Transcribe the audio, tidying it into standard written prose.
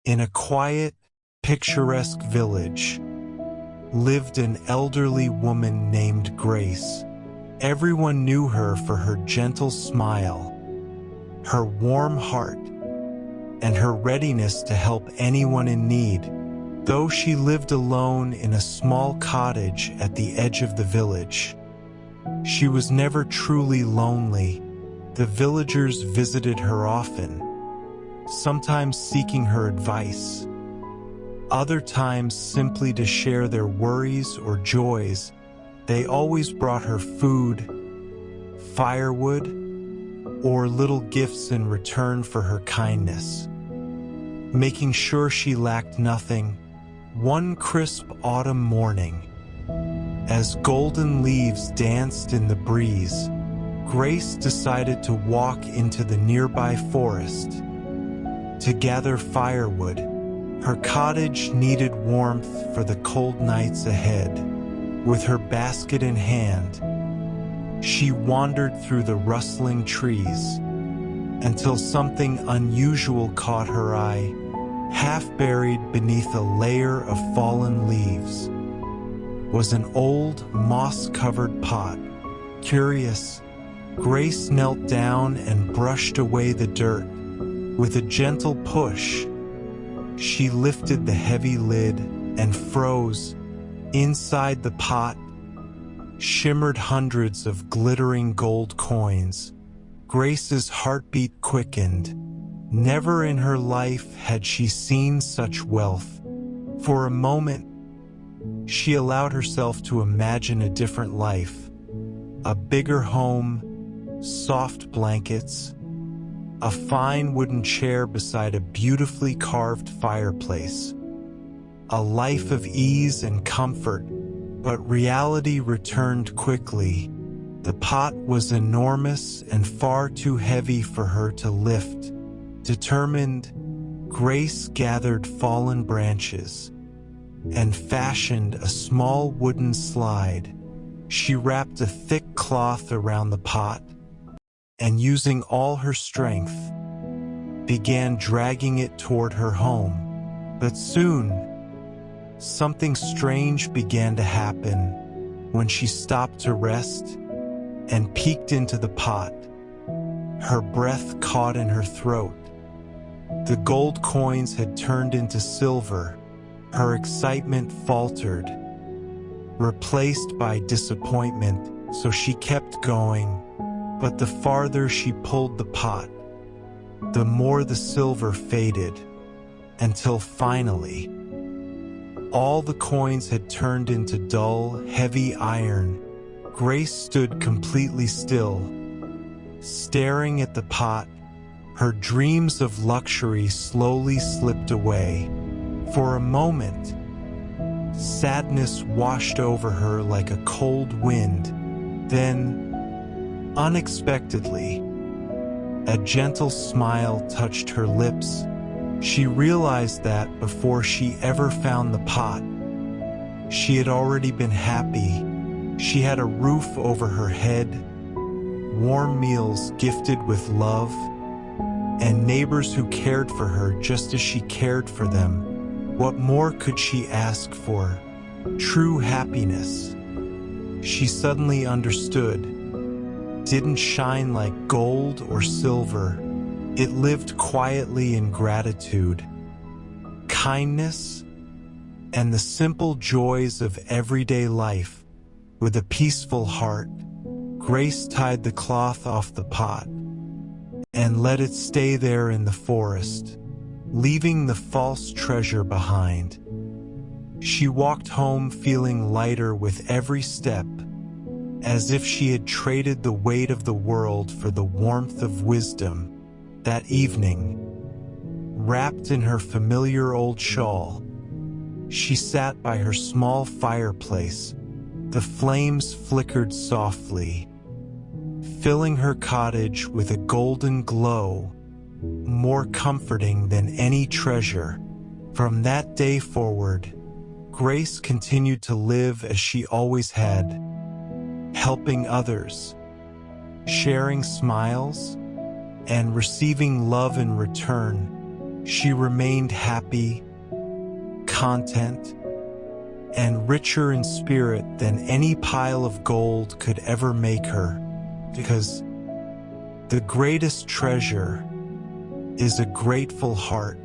In a quiet, picturesque village lived an elderly woman named Grace. Everyone knew her for her gentle smile, her warm heart, and her readiness to help anyone in need. Though she lived alone in a small cottage at the edge of the village, she was never truly lonely. The villagers visited her often, sometimes seeking her advice, other times simply to share their worries or joys. They always brought her food, firewood, or little gifts in return for her kindness, making sure she lacked nothing. One crisp autumn morning, as golden leaves danced in the breeze, Grace decided to walk into the nearby forest to gather firewood. Her cottage needed warmth for the cold nights ahead. With her basket in hand, she wandered through the rustling trees until something unusual caught her eye. Half buried beneath a layer of fallen leaves was an old, moss-covered pot. Curious, Grace knelt down and brushed away the dirt. With a gentle push, she lifted the heavy lid and froze. Inside the pot shimmered hundreds of glittering gold coins. Grace's heartbeat quickened. Never in her life had she seen such wealth. For a moment, she allowed herself to imagine a different life. A bigger home, soft blankets, a fine wooden chair beside a beautifully carved fireplace. A life of ease and comfort, but reality returned quickly. The pot was enormous and far too heavy for her to lift. Determined, Grace gathered fallen branches and fashioned a small wooden slide. She wrapped a thick cloth around the pot and, using all her strength, began dragging it toward her home. But soon, something strange began to happen. When she stopped to rest and peeked into the pot, her breath caught in her throat. The gold coins had turned into silver. Her excitement faltered, replaced by disappointment, so she kept going. But the farther she pulled the pot, the more the silver faded, until finally, all the coins had turned into dull, heavy iron. Grace stood completely still, staring at the pot. Her dreams of luxury slowly slipped away. For a moment, sadness washed over her like a cold wind. Then, unexpectedly, a gentle smile touched her lips. She realized that before she ever found the pot, she had already been happy. She had a roof over her head, warm meals gifted with love, and neighbors who cared for her just as she cared for them. What more could she ask for? True happiness, she suddenly understood, didn't shine like gold or silver. It lived quietly in gratitude, kindness, and the simple joys of everyday life. With a peaceful heart, Grace tied the cloth off the pot and let it stay there in the forest, leaving the false treasure behind. She walked home feeling lighter with every step, as if she had traded the weight of the world for the warmth of wisdom. That evening, wrapped in her familiar old shawl, she sat by her small fireplace. The flames flickered softly, filling her cottage with a golden glow, more comforting than any treasure. From that day forward, Grace continued to live as she always had, helping others, sharing smiles, and receiving love in return. She remained happy, content, and richer in spirit than any pile of gold could ever make her, because the greatest treasure is a grateful heart.